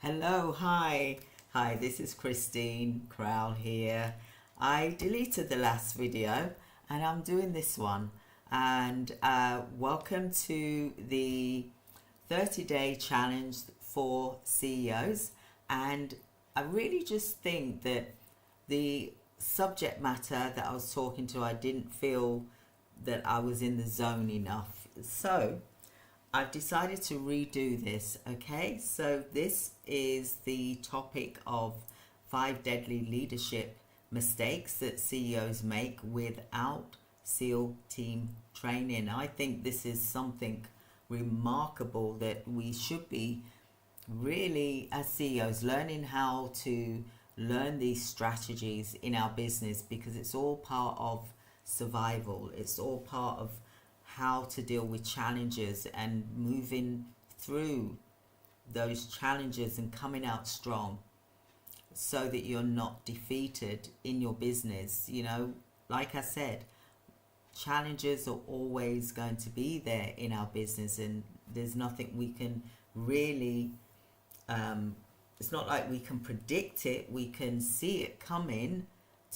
Hello, hi. Hi, this is Christine Crowell here. I deleted the last video and I'm doing this one. And welcome to the 30-day challenge for CEOs. And I really just think that the subject matter that I was talking to, I didn't feel that I was in the zone enough. So I've decided to redo this, okay? So this is the topic of 5 deadly leadership mistakes that CEOs make without SEAL team training. I think this is something remarkable that we should be really, as CEOs, learning how to learn these strategies in our business, because it's all part of survival. It's all part of how to deal with challenges and moving through those challenges and coming out strong so that you're not defeated in your business. You know, like I said, challenges are always going to be there in our business, and there's nothing we can really it's not like we can predict it. We can see it coming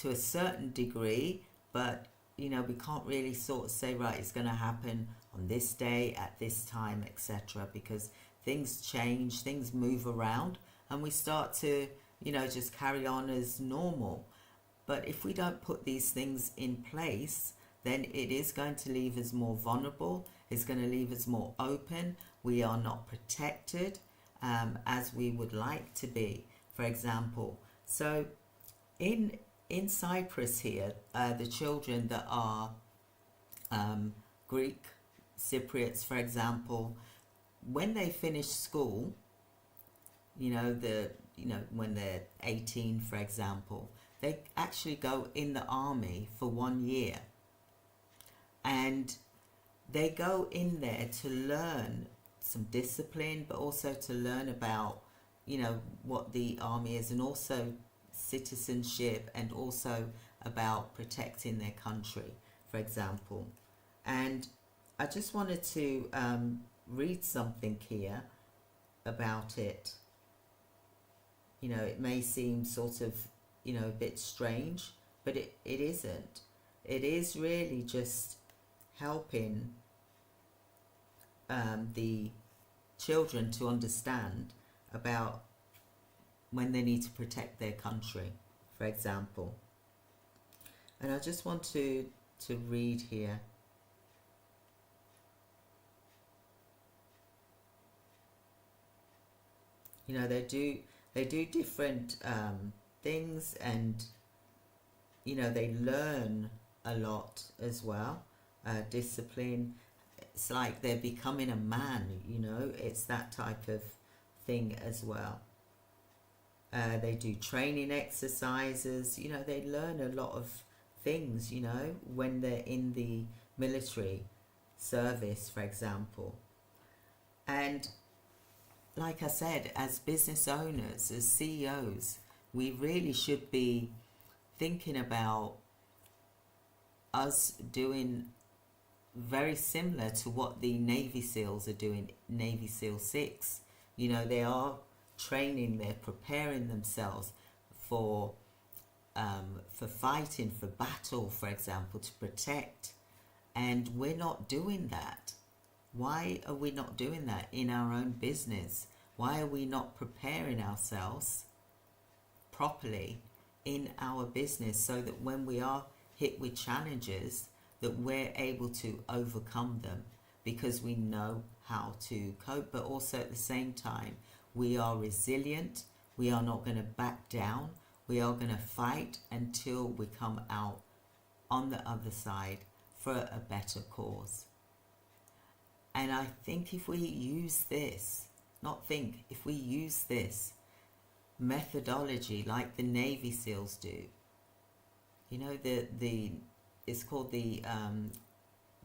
to a certain degree, but you know, we can't really sort of say, right, it's going to happen on this day at this time, etc., because things change, things move around, and we start to, you know, just carry on as normal. But if we don't put these things in place, then it is going to leave us more vulnerable. It's going to leave us more open. We are not protected as we would like to be, for example. So in Cyprus here, the children that are Greek Cypriots, for example, when they finish school, when they're 18, for example, they actually go in the army for 1 year, and they go in there to learn some discipline, but also to learn about, you know, what the army is, and also citizenship, and also about protecting their country, for example. And I just wanted to read something here about it. You know, it may seem sort of, you know, a bit strange, but it isn't. It is really just helping the children to understand about when they need to protect their country, for example. And I just want to read here. You know, they do different things, and you know, they learn a lot as well. Discipline. It's like they're becoming a man. You know, it's that type of thing as well. They do training exercises. You know, they learn a lot of things, you know, when they're in the military service, for example. And like I said, as business owners, as CEOs, we really should be thinking about us doing very similar to what the Navy SEALs are doing, Navy SEAL 6. You know, they are training, they're preparing themselves for fighting, for battle, for example, to protect. And we're not doing that. Why are we not doing that in our own business? Why are we not preparing ourselves properly in our business so that when we are hit with challenges, that we're able to overcome them because we know how to cope, but also at the same time, we are resilient. We are not going to back down. We are going to fight until we come out on the other side for a better cause. And I think if we use this, if we use this methodology like the Navy SEALs do, you know, it's called the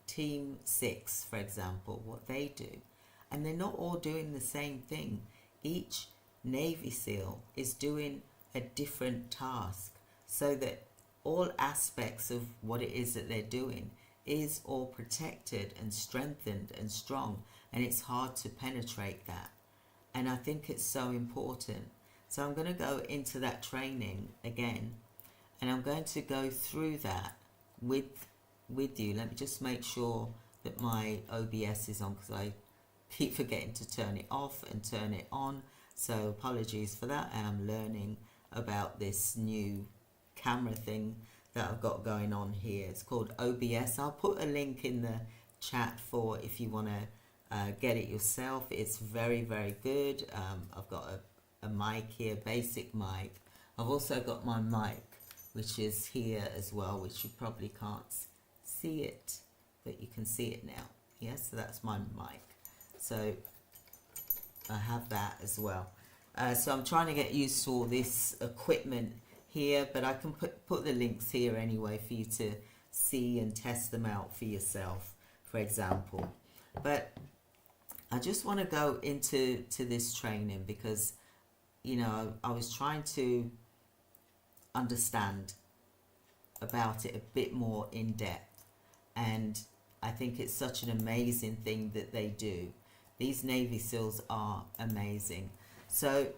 Team 6, for example, what they do. And they're not all doing the same thing. Each Navy SEAL is doing a different task, so that all aspects of what it is that they're doing is all protected and strengthened and strong, and it's hard to penetrate that. And I think it's so important. So I'm going to go into that training again, and I'm going to go through that with you. Let me just make sure that my OBS is on, because I keep forgetting to turn it off and turn it on. So apologies for that. And I'm learning about this new camera thing that I've got going on here. It's called OBS. I'll put a link in the chat for if you want to get it yourself. It's very, very good. I've got a mic here, basic mic. I've also got my mic, which is here as well, which you probably can't see it, but you can see it now. Yes, so that's my mic. So I have that as well. So I'm trying to get used to all this equipment here, but I can put the links here anyway for you to see and test them out for yourself, for example. But I just want to go into this training because, you know, I was trying to understand about it a bit more in depth, and I think it's such an amazing thing that they do. These Navy SEALs are amazing. So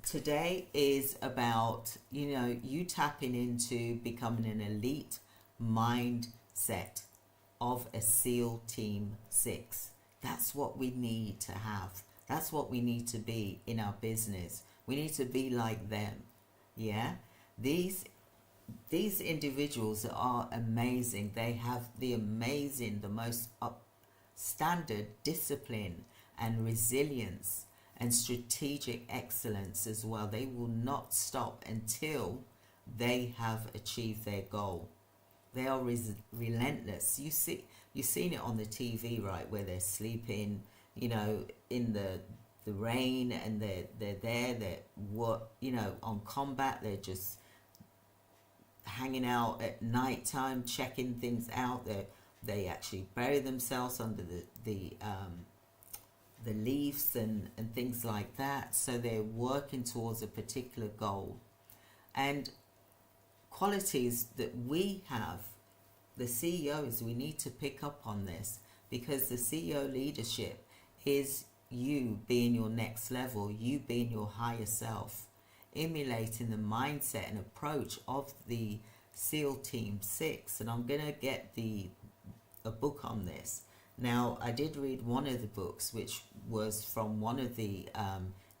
today is about, you know, you tapping into becoming an elite mindset of a SEAL Team 6. That's what we need to have. That's what we need to be in our business. We need to be like them. Yeah? These individuals are amazing. They have the most standard discipline and resilience and strategic excellence as well. They will not stop until they have achieved their goal. They are relentless. You've seen it on the TV, right, where they're sleeping, you know, in the rain, and they're on combat. They're just hanging out at night time, checking things out. They actually bury themselves under the leaves and things like that. So they're working towards a particular goal. And qualities that we have, the CEOs, we need to pick up on this, because the CEO leadership is you being your next level, you being your higher self, emulating the mindset and approach of the SEAL Team 6. And I'm going to get a book on this. Now, I did read one of the books, which was from one of the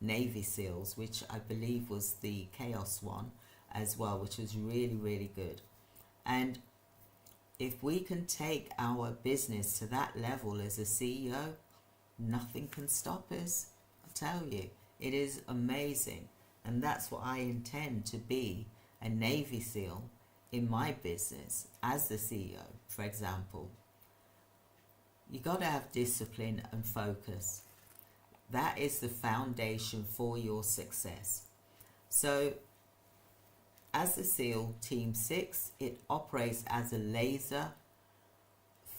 Navy SEALs, which I believe was the Chaos one as well, which was really, really good. And if we can take our business to that level as a CEO, nothing can stop us. I tell you, it is amazing. And that's what I intend to be, a Navy SEAL in my business as the CEO, for example. You got to have discipline and focus. That is the foundation for your success. So as the SEAL Team 6, it operates as a laser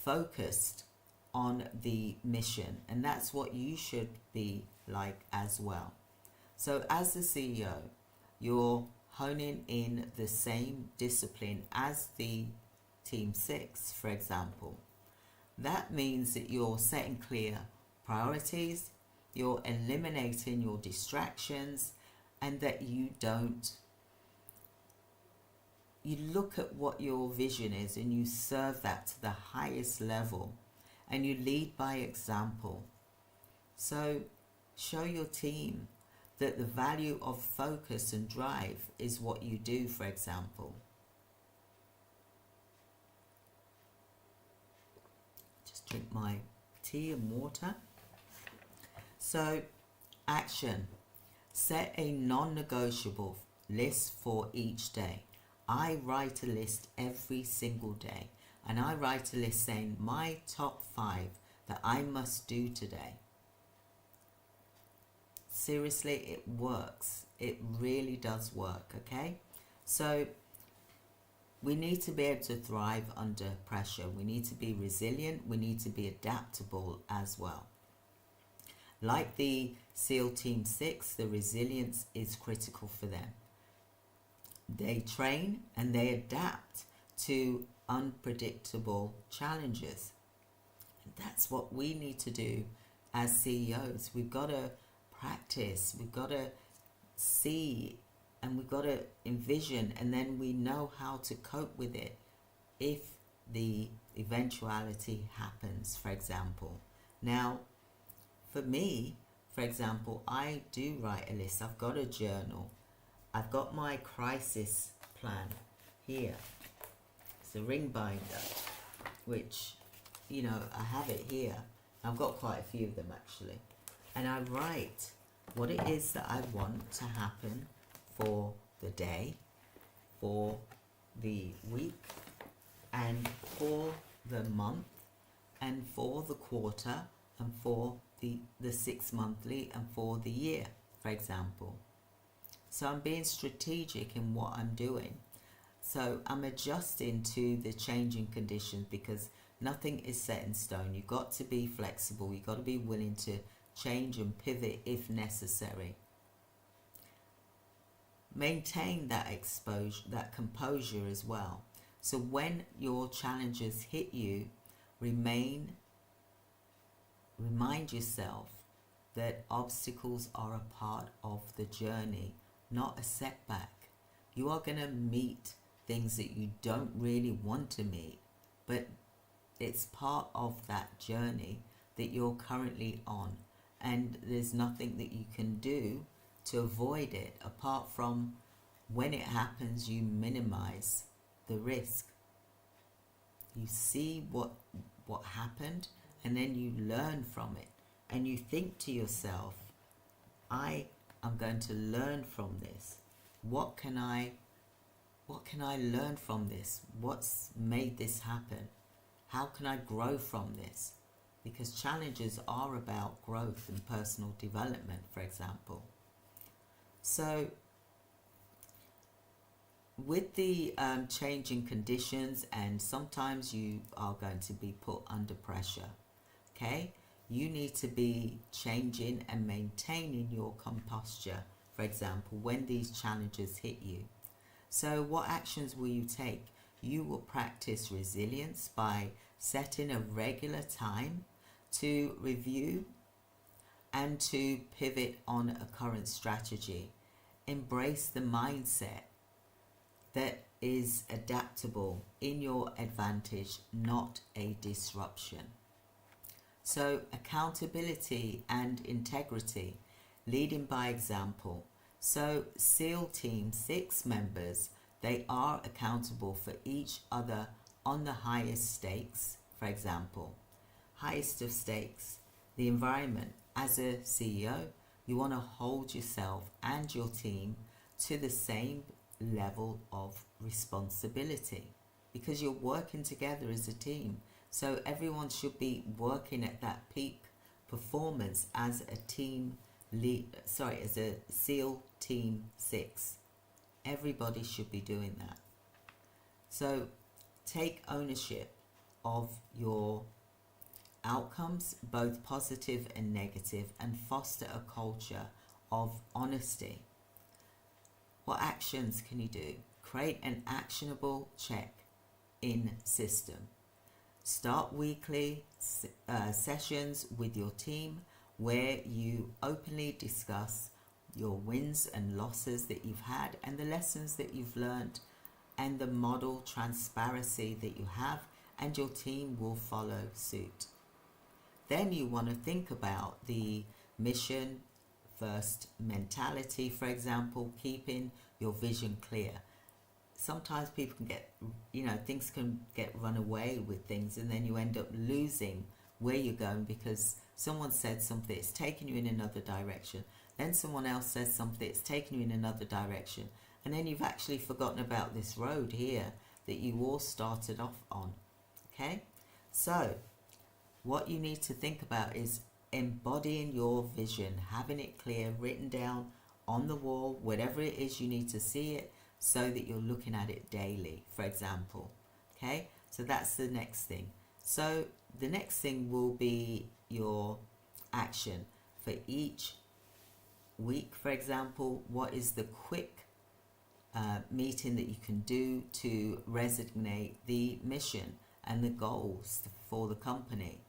focused on the mission, and that's what you should be like as well. So as the CEO, you're honing in the same discipline as the Team 6, for example. That means that you're setting clear priorities, you're eliminating your distractions, and that you look at what your vision is and you serve that to the highest level, and you lead by example. So show your team that the value of focus and drive is what you do, for example. Just drink my tea and water. So, action. Set a non-negotiable list for each day. I write a list every single day, and I write a list saying my top 5 that I must do today. Seriously, it works. It really does work, okay? So we need to be able to thrive under pressure. We need to be resilient. We need to be adaptable as well. Like the SEAL Team 6, the resilience is critical for them. They train and they adapt to unpredictable challenges. And that's what we need to do as CEOs. We've got to practice, we've got to see, and we've got to envision, and then we know how to cope with it if the eventuality happens, for example. Now, for me, for example, I do write a list. I've got a journal. I've got my crisis plan here. It's a ring binder, which, you know, I have it here. I've got quite a few of them actually. And I write what it is that I want to happen for the day, for the week, and for the month, and for the quarter, and for the 6 monthly, and for the year, for example. So I'm being strategic in what I'm doing. So I'm adjusting to the changing conditions, because nothing is set in stone. You've got to be flexible. You've got to be willing to change and pivot if necessary. Maintain that exposure, that composure as well. So when your challenges hit you, remind yourself that obstacles are a part of the journey, not a setback. You are going to meet things that you don't really want to meet, but it's part of that journey that you're currently on, and there's nothing that you can do to avoid it apart from, when it happens, you minimize the risk. You see what happened, and then you learn from it, and you think to yourself, I am going to learn from this. What can I learn from this? What's made this happen? How can I grow from this? Because challenges are about growth and personal development, for example. So with the changing conditions, and sometimes you are going to be put under pressure, okay? You need to be changing and maintaining your composure, for example, when these challenges hit you. So what actions will you take? You will practice resilience by setting a regular time to review and to pivot on a current strategy. Embrace the mindset that is adaptable, in your advantage, not a disruption. So accountability and integrity, leading by example. So SEAL Team 6 members, they are accountable for each other on the highest stakes, for example. Highest of stakes, the environment. As a CEO, you want to hold yourself and your team to the same level of responsibility, because you're working together as a team. So everyone should be working at that peak performance as a team as a SEAL Team 6. Everybody should be doing that. So take ownership of your outcomes, both positive and negative, and foster a culture of honesty. What actions can you do? Create an actionable check-in system. Start weekly sessions with your team where you openly discuss your wins and losses that you've had, and the lessons that you've learned, and the model transparency that you have, and your team will follow suit. Then you want to think about the mission first mentality, for example, keeping your vision clear. Sometimes people can get, things can get run away with things, and then you end up losing where you're going because someone said something, it's taken you in another direction. Then someone else says something, it's taken you in another direction. And then you've actually forgotten about this road here that you all started off on. Okay? So, what you need to think about is embodying your vision, having it clear, written down on the wall, whatever it is you need to see it, so that you're looking at it daily, for example. Okay? So that's the next thing. So the next thing will be your action for each week, for example. What is the quick meeting that you can do to resonate the mission and the goals for the company?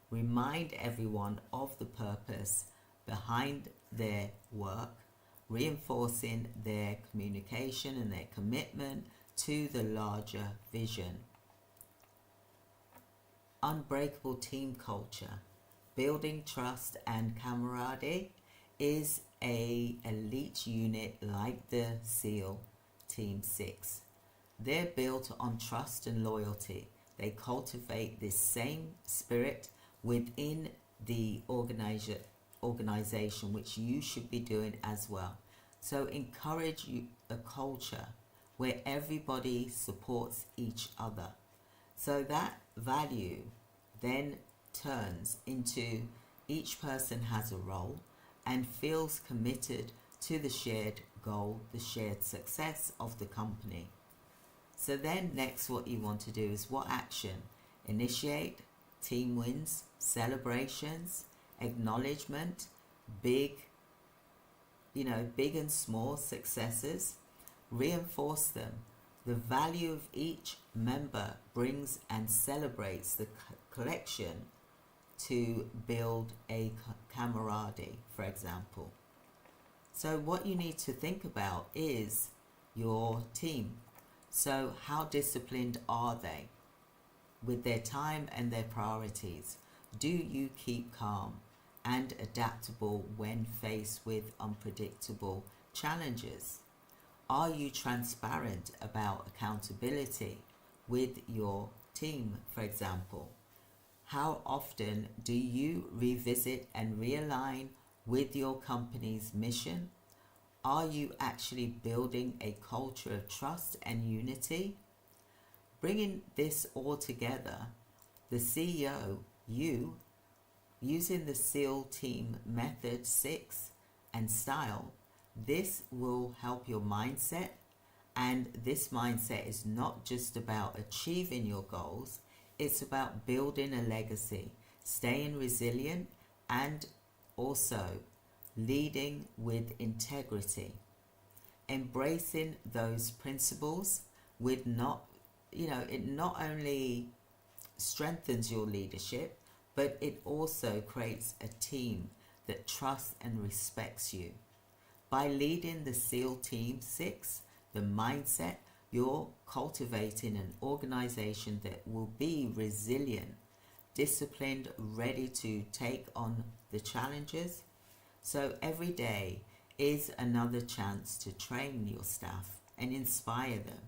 Remind everyone of the purpose behind their work, reinforcing their communication and their commitment to the larger vision. Unbreakable team culture. Building trust and camaraderie is a elite unit like the SEAL Team 6. They're built on trust and loyalty. They cultivate this same spirit within the organization, which you should be doing as well. So encourage a culture where everybody supports each other. So that value then turns into each person has a role and feels committed to the shared goal, the shared success of the company. So then next what you want to do is what action? Initiate team wins, celebrations, acknowledgement, big and small successes. Reinforce them. The value of each member brings and celebrates the collection to build a camaraderie, for example. So what you need to think about is your team. So how disciplined are they with their time and their priorities? Do you keep calm and adaptable when faced with unpredictable challenges? Are you transparent about accountability with your team, for example? How often do you revisit and realign with your company's mission? Are you actually building a culture of trust and unity? Bringing this all together, the CEO, you, using the SEAL team method 6 and style, this will help your mindset. And this mindset is not just about achieving your goals, it's about building a legacy, staying resilient, and also leading with integrity. Embracing those principles with it not only strengthens your leadership, but it also creates a team that trusts and respects you. By leading the SEAL Team 6, the mindset, you're cultivating an organization that will be resilient, disciplined, ready to take on the challenges. So every day is another chance to train your staff and inspire them.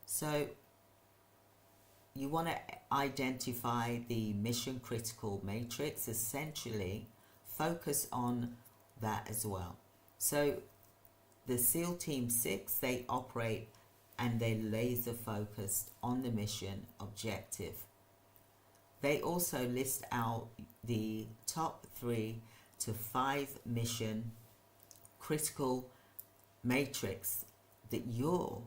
So you want to identify the mission critical matrix, essentially focus on that as well. So the SEAL Team 6, they operate and they're laser focused on the mission objective. They also list out the top 3 to 5 mission critical matrix that you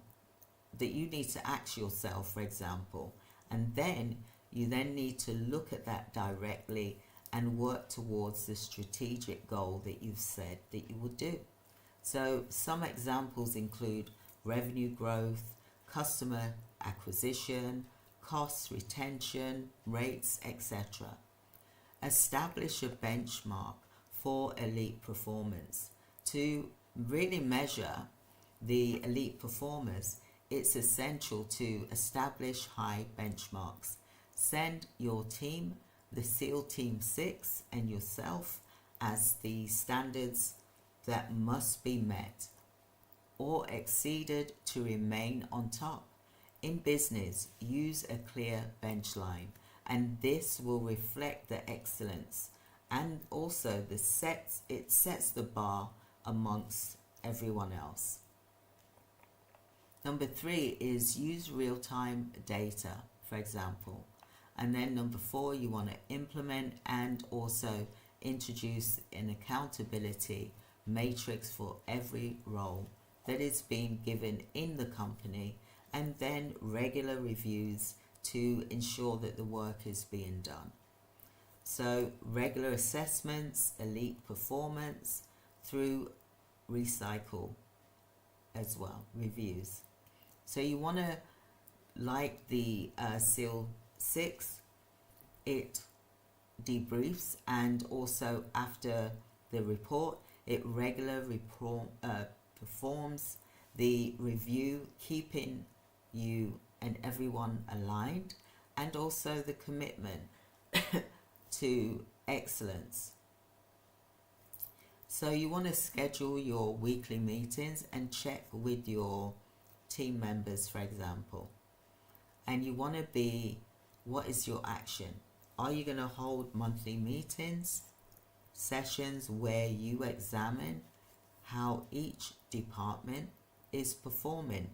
need to ask yourself, for example, and then you need to look at that directly and work towards the strategic goal that you've said that you would do. So some examples include revenue growth, customer acquisition, costs, retention, rates, etc. Establish a benchmark for elite performance. To really measure the elite performers, it's essential to establish high benchmarks. Send your team, the SEAL Team 6, and yourself as the standards that must be met or exceeded to remain on top. In business, use a clear bench line, and this will reflect the excellence, and also it sets the bar amongst everyone else. Number 3 is use real-time data, for example. And then number 4, you want to implement and also introduce an accountability matrix for every role that is being given in the company, and then regular reviews to ensure that the work is being done. So regular assessments, elite performance through recycle as well, reviews. So you want to, like the SEAL 6, it debriefs, and also after the report. It regularly performs the review, keeping you and everyone aligned, and also the commitment to excellence. So you want to schedule your weekly meetings and check with your team members, for example. And you want to be, what is your action? Are you going to hold monthly meetings, sessions where you examine how each department is performing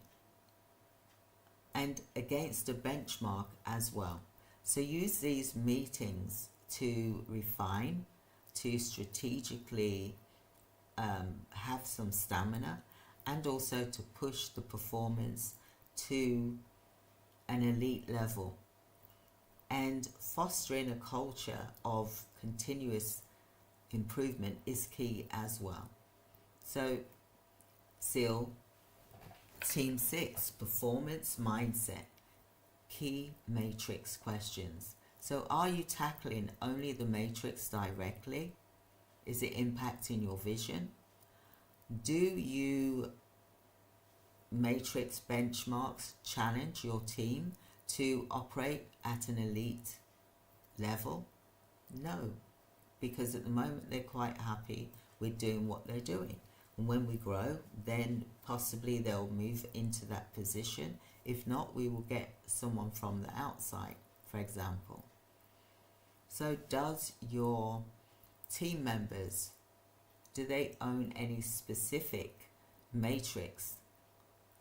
and against a benchmark as well? So use these meetings to refine, to strategically have some stamina, and also to push the performance to an elite level, and fostering a culture of continuous improvement is key as well. So SEAL Team 6, performance mindset, key matrix questions. So are you tackling only the matrix directly? Is it impacting your vision? Do you matrix benchmarks challenge your team to operate at an elite level? No, because at the moment they're quite happy with doing what they're doing. And when we grow, then possibly they'll move into that position. If not, we will get someone from the outside, for example. So does your team members, do they own any specific matrix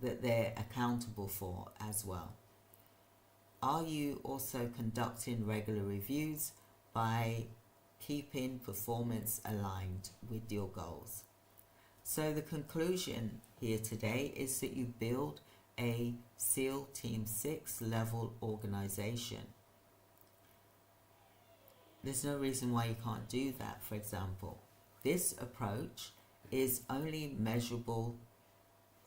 that they're accountable for as well? Are you also conducting regular reviews by keeping performance aligned with your goals? So the conclusion here today is that you build a SEAL Team 6 level organization. There's no reason why you can't do that, for example. This approach is only measurable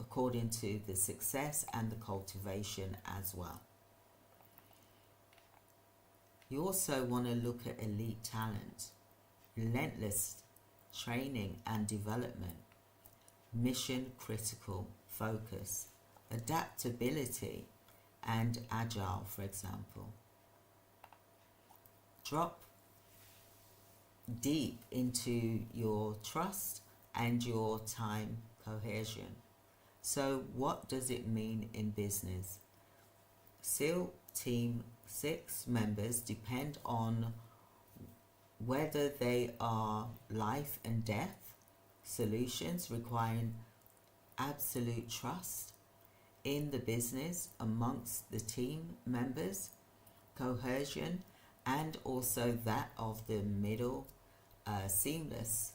according to the success and the cultivation as well. You also want to look at elite talent, relentless training and development, mission critical focus, adaptability and agile, for example. Drop deep into your trust and your time cohesion. So what does it mean in business? SEAL Team 6 members depend on whether they are life and death solutions requiring absolute trust in the business amongst the team members, cohesion, and also that of the middle, seamless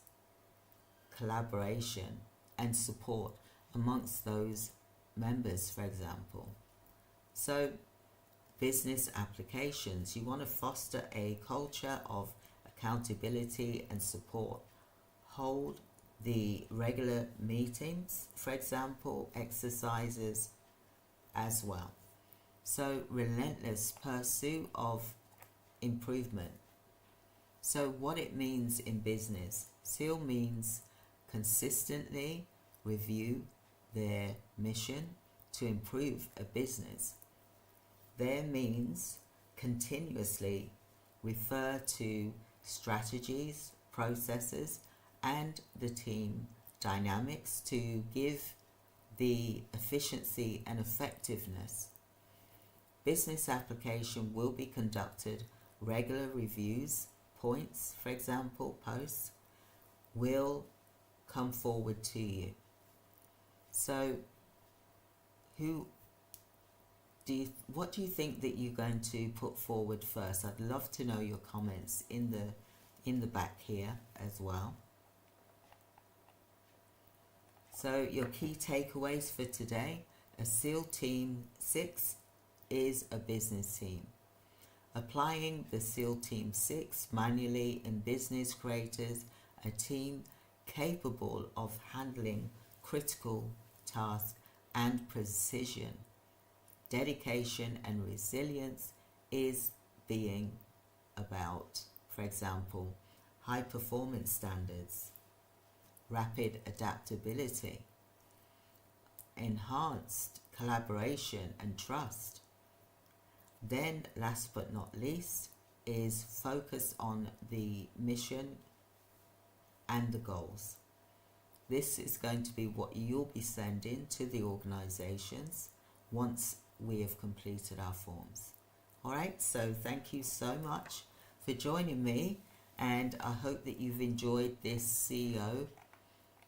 collaboration and support amongst those members, for example. So business applications, you want to foster a culture of accountability and support. Hold the regular meetings, for example, exercises as well. So relentless pursuit of improvement. So what it means in business, SEAL means consistently review their mission to improve a business. Their means continuously refer to strategies, processes, and the team dynamics to give the efficiency and effectiveness. Business application will be conducted, regular reviews, points, for example, posts, will come forward to you. So what do you think that you're going to put forward first? I'd love to know your comments in the back here as well. So your key takeaways for today: a SEAL Team 6 is a business team. Applying the SEAL Team 6 manually in business creators a team capable of handling critical tasks and precision. Dedication and resilience is being about, for example, high performance standards, rapid adaptability, enhanced collaboration and trust. Then, last but not least, is focus on the mission and the goals. This is going to be what you'll be sending to the organizations once we have completed our forms. Alright, so thank you so much for joining me, and I hope that you've enjoyed this CEO,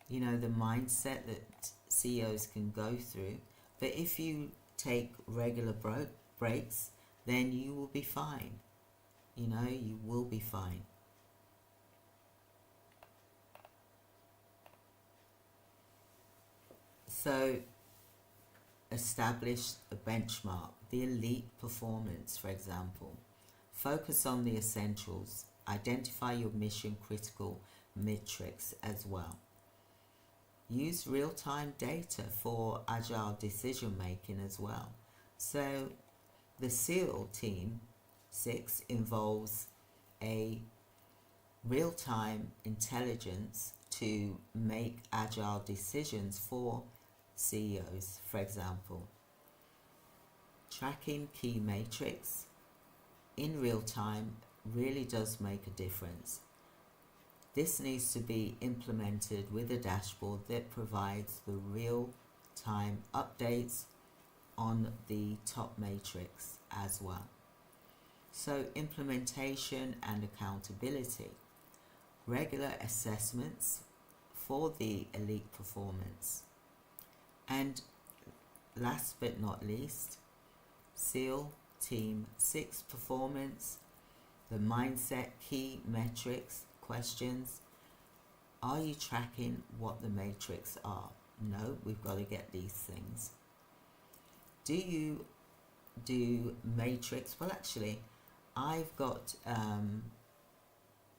the mindset that CEOs can go through. But if you take regular breaks, then you will be fine. You will be fine. So, establish a benchmark, the elite performance, for example. Focus on the essentials. Identify your mission critical metrics as well. Use real-time data for agile decision making as well. So the SEAL Team 6 involves a real-time intelligence to make agile decisions for CEOs, for example. Tracking key metrics in real time really does make a difference. This needs to be implemented with a dashboard that provides the real-time updates on the top matrix as well. So implementation and accountability. Regular assessments for the elite performance. And last but not least, SEAL Team 6 performance, the mindset key metrics questions. Are you tracking what the matrix are? No, we've got to get these things. Do you do matrix? Well, actually, I've got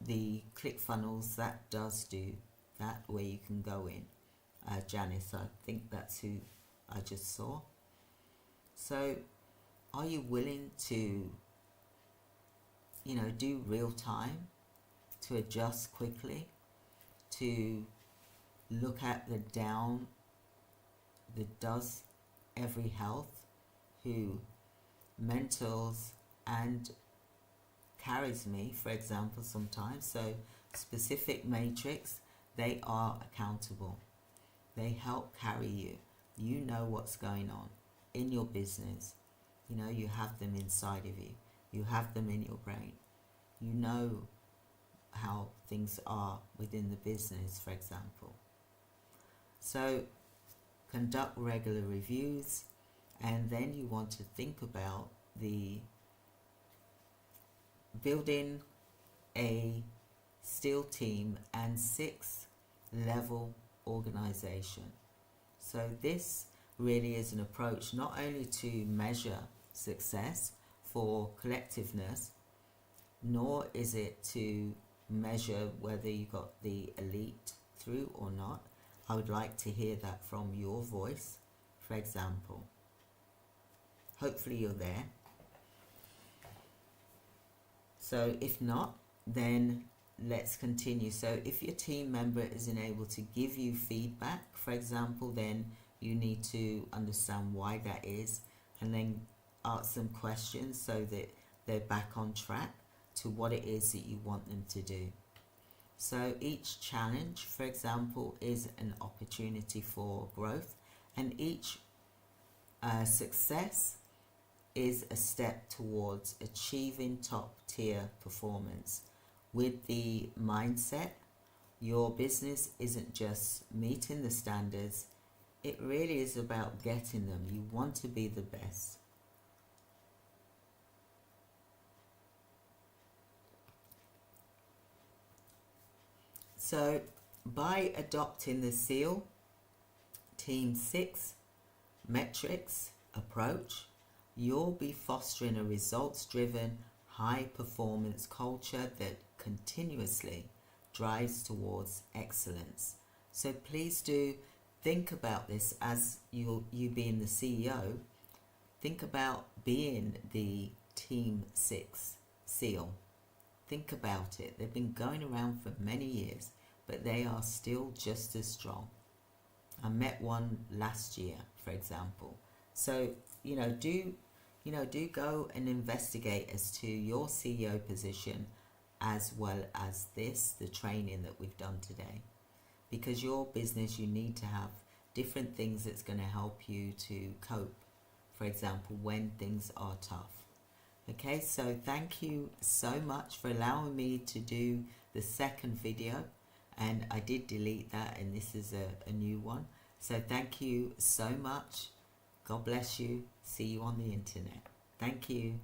the ClickFunnels that does do that, where you can go in. Janice, I think that's who I just saw. So, are you willing to, do real time, to adjust quickly, to look at the does every health, who mentors and carries me, for example, sometimes. So specific matrix, they are accountable. They help carry you. You know what's going on in your business. You have them inside of you. You have them in your brain. You know how things are within the business, for example. So conduct regular reviews, and then you want to think about the building a SEAL team and 6-level organization. So this really is an approach not only to measure success for collectiveness, nor is it to measure whether you got the elite through or not. I would like to hear that from your voice, for example. Hopefully you're there. So if not, then let's continue. So if your team member isn't able to give you feedback, for example, then you need to understand why that is, and then ask them questions so that they're back on track to what it is that you want them to do. So each challenge, for example, is an opportunity for growth, and each success is a step towards achieving top tier performance. With the mindset, your business isn't just meeting the standards, it really is about getting them. You want to be the best. So by adopting the SEAL Team 6 metrics approach, you'll be fostering a results-driven, high-performance culture that continuously drives towards excellence. So please do think about this as you being the CEO. Think about being the Team 6 SEAL. Think about it. They've been going around for many years. but they are still just as strong. I met one last year, for example. So, do go and investigate as to your CEO position as well as the training that we've done today. Because your business, you need to have different things that's going to help you to cope, for example, when things are tough. Okay, so thank you so much for allowing me to do the second video, and I did delete that, and this is a new one. So thank you so much. God bless you. See you on the internet. Thank you.